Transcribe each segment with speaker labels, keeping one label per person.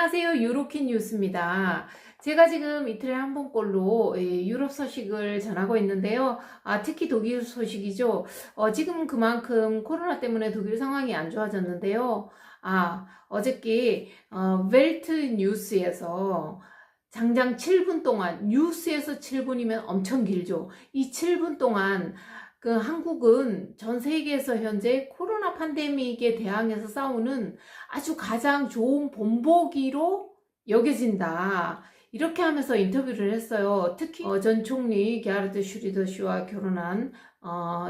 Speaker 1: 안녕하세요. 유로킨 뉴스입니다. 제가 지금 이틀에 한 번꼴로 유럽 소식을 전하고 있는데요. 특히 독일 소식이죠. 지금 그만큼 코로나 때문에 독일 상황이 안 좋아졌는데요. 어저께 웰트 뉴스에서 장장 7분 동안, 뉴스에서 7분이면 엄청 길죠. 이 7분 동안 한국은 전 세계에서 현재 코로나 팬데믹에 대항해서 싸우는 아주 가장 좋은 본보기로 여겨진다. 이렇게 하면서 인터뷰를 했어요. 특히 전 총리 게하르트 슈리더 씨와 결혼한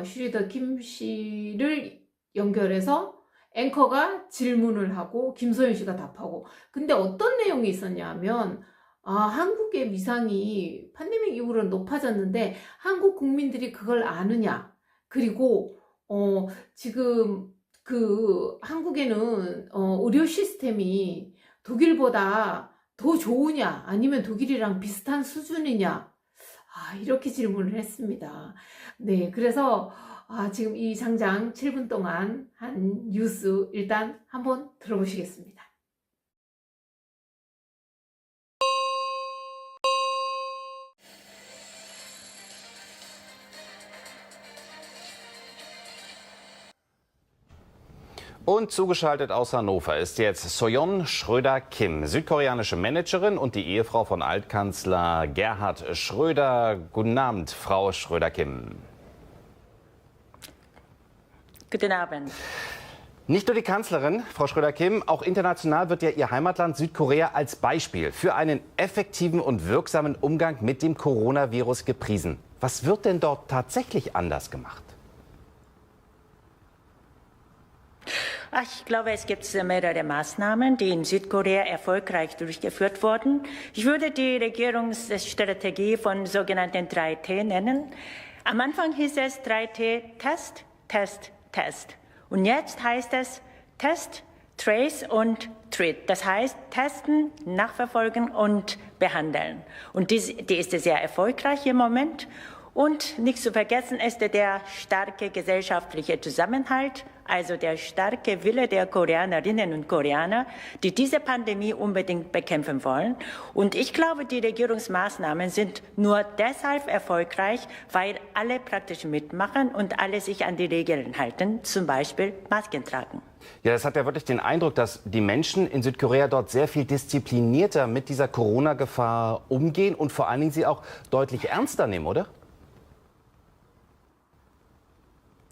Speaker 1: 슈리더 킴 씨를 연결해서 앵커가 질문을 하고 김소연 씨가 답하고. 근데 어떤 내용이 있었냐 하면 한국의 위상이 팬데믹 이후로 높아졌는데 한국 국민들이 그걸 아느냐. 그리고 지금 한국에는 의료 시스템이 독일보다 더 좋으냐 아니면 독일이랑 비슷한 수준이냐, 이렇게 질문을 했습니다. 네, 그래서 지금 이 장장 7분 동안 한 뉴스 일단 한번 들어보시겠습니다.
Speaker 2: Und zugeschaltet aus Hannover ist jetzt Soyeon Schröder-Kim, südkoreanische Managerin und die Ehefrau von Altkanzler Gerhard Schröder. Guten Abend, Frau Schröder-Kim.
Speaker 3: Guten Abend.
Speaker 2: Nicht nur die Kanzlerin, Frau Schröder-Kim, auch international wird ja Ihr Heimatland Südkorea als Beispiel für einen effektiven und wirksamen Umgang mit dem Coronavirus gepriesen. Was wird denn dort tatsächlich anders gemacht?
Speaker 3: Ich glaube, es gibt mehrere Maßnahmen, die in Südkorea erfolgreich durchgeführt wurden. Ich würde die Regierungsstrategie von sogenannten 3T nennen. Am Anfang hieß es 3T, Test, Test, Test. Und jetzt heißt es Test, Trace und Treat. Das heißt, testen, nachverfolgen und behandeln. Und die ist sehr erfolgreich im Moment. Und nicht zu vergessen ist der starke gesellschaftliche Zusammenhalt, also der starke Wille der Koreanerinnen und Koreaner, die diese Pandemie unbedingt bekämpfen wollen. Und ich glaube, die Regierungsmaßnahmen sind nur deshalb erfolgreich, weil alle praktisch mitmachen und alle sich an die Regeln halten, zum Beispiel Masken tragen.
Speaker 2: Ja, das hat ja wirklich den Eindruck, dass die Menschen in Südkorea dort sehr viel disziplinierter mit dieser Corona-Gefahr umgehen und vor allen Dingen sie auch deutlich ernster nehmen, oder?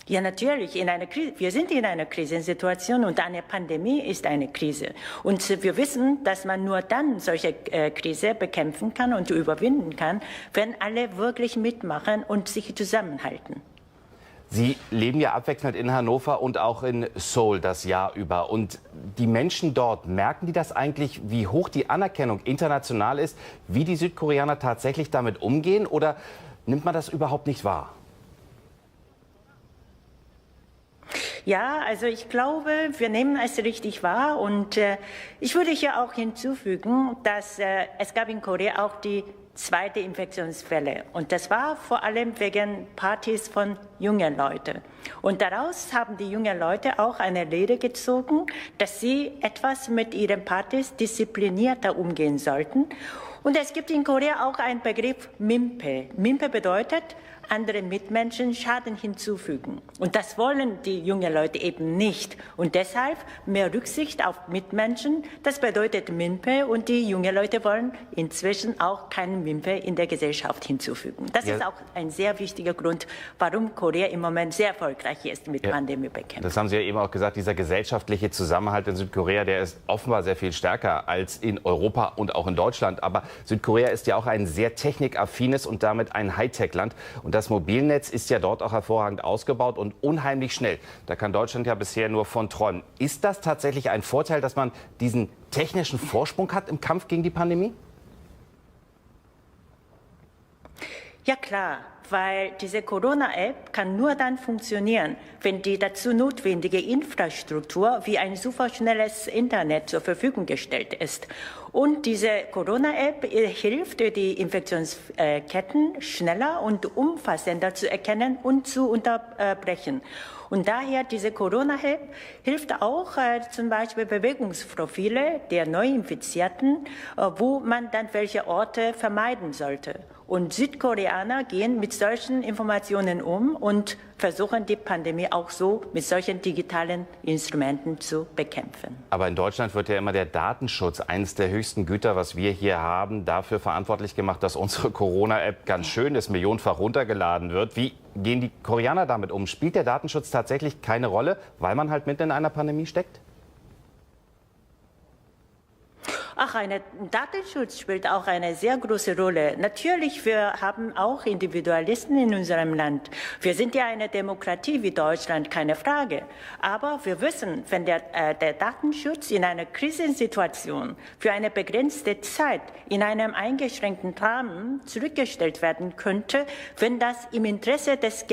Speaker 3: Ja, natürlich. Wir sind in einer Krisensituation und eine Pandemie ist eine Krise. Und wir wissen, dass man nur dann solche Krise bekämpfen kann und überwinden kann, wenn alle wirklich mitmachen und sich zusammenhalten.
Speaker 2: Sie leben ja abwechselnd in Hannover und auch in Seoul das Jahr über. Und die Menschen dort, merken die das eigentlich, wie hoch die Anerkennung international ist, wie die Südkoreaner tatsächlich damit umgehen? Oder nimmt man das überhaupt nicht wahr?
Speaker 3: Ja, also ich glaube, wir nehmen es richtig wahr. Und ich würde hier auch hinzufügen, dass es gab in Korea auch die zweite Infektionswelle. Und das war vor allem wegen Partys von jungen Leuten. Und daraus haben die jungen Leute auch eine Lehre gezogen, dass sie etwas mit ihren Partys disziplinierter umgehen sollten. Und es gibt in Korea auch einen Begriff Minpe. Minpe bedeutet, anderen Mitmenschen Schaden hinzufügen. Und das wollen die jungen Leute eben nicht. Und deshalb mehr Rücksicht auf Mitmenschen, das bedeutet Minpe. Und die jungen Leute wollen inzwischen auch keinen Minpe in der Gesellschaft hinzufügen. Das ist auch ein sehr wichtiger Grund, warum Korea im Moment sehr erfolgreich ist mit Pandemiebekämpfung.
Speaker 2: Das haben Sie ja eben auch gesagt, dieser gesellschaftliche Zusammenhalt in Südkorea, der ist offenbar sehr viel stärker als in Europa und auch in Deutschland. Aber Südkorea ist ja auch ein sehr technikaffines und damit ein Hightech-Land. Und das Mobilnetz ist ja dort auch hervorragend ausgebaut und unheimlich schnell. Da kann Deutschland ja bisher nur von träumen. Ist das tatsächlich ein Vorteil, dass man diesen technischen Vorsprung hat im Kampf gegen die Pandemie?
Speaker 3: Ja klar, weil diese Corona-App kann nur dann funktionieren, wenn die dazu notwendige Infrastruktur wie ein superschnelles Internet zur Verfügung gestellt ist. Und diese Corona-App hilft, die Infektionsketten schneller und umfassender zu erkennen und zu unterbrechen. Und daher diese Corona-App hilft auch zum Beispiel Bewegungsprofile der Neuinfizierten, wo man dann welche Orte vermeiden sollte. Und Südkoreaner gehen mit solchen Informationen um und versuchen die Pandemie auch so mit solchen digitalen Instrumenten zu bekämpfen.
Speaker 2: Aber in Deutschland wird ja immer der Datenschutz, eines der höchsten Güter, was wir hier haben, dafür verantwortlich gemacht, dass unsere Corona-App ganz schön ist, millionenfach runtergeladen wird. Wie gehen die Koreaner damit um? Spielt der Datenschutz tatsächlich keine Rolle, weil man halt mitten in einer Pandemie steckt?
Speaker 3: Ach, Datenschutz spielt auch eine sehr große Rolle. Natürlich, wir haben auch Individualisten in unserem Land. Wir sind ja eine Demokratie wie Deutschland, keine Frage. Aber wir wissen, wenn der Datenschutz in einer Krisensituation für eine begrenzte Zeit in einem eingeschränkten Rahmen zurückgestellt werden könnte, wenn das im Interesse des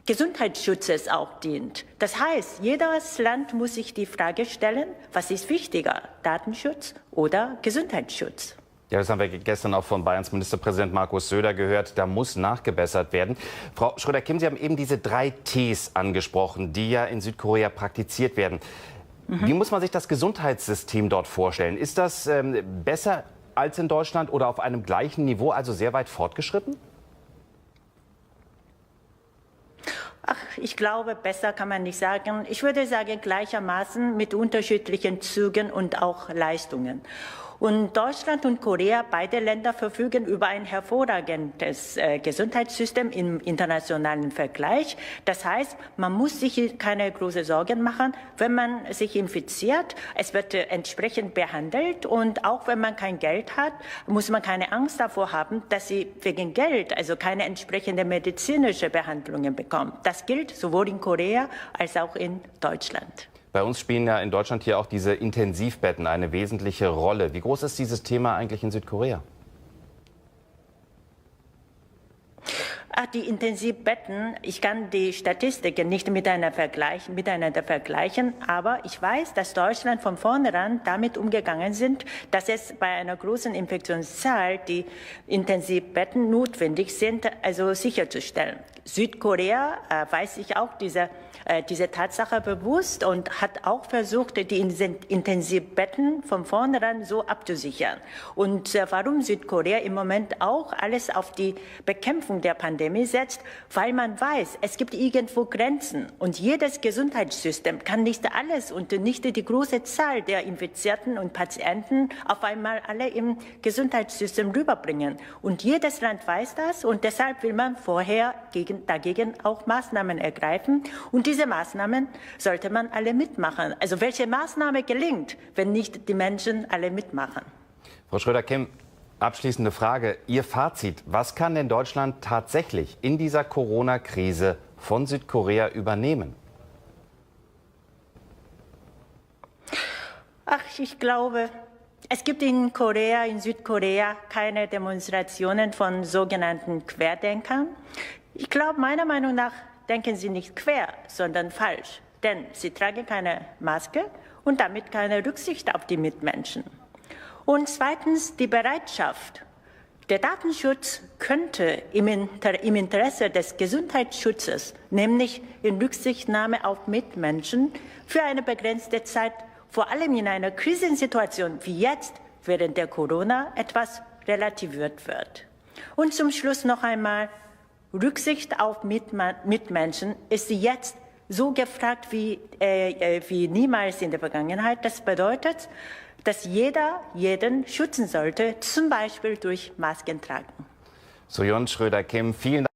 Speaker 3: Gesundheitsschutzes auch dient. Das heißt, jedes Land muss sich die Frage stellen, was ist wichtiger, Datenschutz oder Gesundheitsschutz?
Speaker 2: Ja, das haben wir gestern auch von Bayerns Ministerpräsident Markus Söder gehört. Da muss nachgebessert werden. Frau Schröder-Kim, Sie haben eben diese 3 Ts angesprochen, die ja in Südkorea praktiziert werden. Wie muss man sich das Gesundheitssystem dort vorstellen? Ist das besser als in Deutschland oder auf einem gleichen Niveau, also sehr weit fortgeschritten?
Speaker 3: Ach, ich glaube, besser kann man nicht sagen. Ich würde sagen, gleichermaßen mit unterschiedlichen Zügen und auch Leistungen. Und Deutschland und Korea, beide Länder verfügen über ein hervorragendes Gesundheitssystem im internationalen Vergleich. Das heißt, man muss sich keine großen Sorgen machen, wenn man sich infiziert. Es wird entsprechend behandelt und auch wenn man kein Geld hat, muss man keine Angst davor haben, dass sie wegen Geld also keine entsprechende medizinische Behandlungen bekommt. Das gilt sowohl in Korea als auch in Deutschland.
Speaker 2: Bei uns spielen ja in Deutschland hier auch diese Intensivbetten eine wesentliche Rolle. Wie groß ist dieses Thema eigentlich in Südkorea?
Speaker 3: Die Intensivbetten, ich kann die Statistiken nicht miteinander vergleichen, aber ich weiß, dass Deutschland von vornherein damit umgegangen sind, dass es bei einer großen Infektionszahl die Intensivbetten notwendig sind, also sicherzustellen. Südkorea weiß sich auch diese Tatsache bewusst und hat auch versucht, die Intensivbetten von vornherein so abzusichern. Und warum Südkorea im Moment auch alles auf die Bekämpfung der Pandemie setzt, weil man weiß, es gibt irgendwo Grenzen und jedes Gesundheitssystem kann nicht alles und nicht die große Zahl der Infizierten und Patienten auf einmal alle im Gesundheitssystem rüberbringen. Und jedes Land weiß das und deshalb will man vorher dagegen auch Maßnahmen ergreifen. Und diese Maßnahmen sollte man alle mitmachen. Also welche Maßnahme gelingt, wenn nicht die Menschen alle mitmachen?
Speaker 2: Frau Schröder-Kim, abschließende Frage. Ihr Fazit, was kann denn Deutschland tatsächlich in dieser Corona-Krise von Südkorea übernehmen?
Speaker 3: Ach, ich glaube, es gibt in Südkorea keine Demonstrationen von sogenannten Querdenkern. Ich glaube, meiner Meinung nach denken sie nicht quer, sondern falsch. Denn sie tragen keine Maske und damit keine Rücksicht auf die Mitmenschen. Und zweitens die Bereitschaft. Der Datenschutz könnte im Interesse des Gesundheitsschutzes, nämlich in Rücksichtnahme auf Mitmenschen, für eine begrenzte Zeit, vor allem in einer Krisensituation wie jetzt während der Corona, etwas relativiert wird. Und zum Schluss noch einmal, Rücksicht auf Mitmenschen ist jetzt so gefragt wie niemals in der Vergangenheit. Das bedeutet, dass jeder jeden schützen sollte, zum Beispiel durch Masken tragen.
Speaker 2: Soyeon Schröder-Kim, vielen Dank.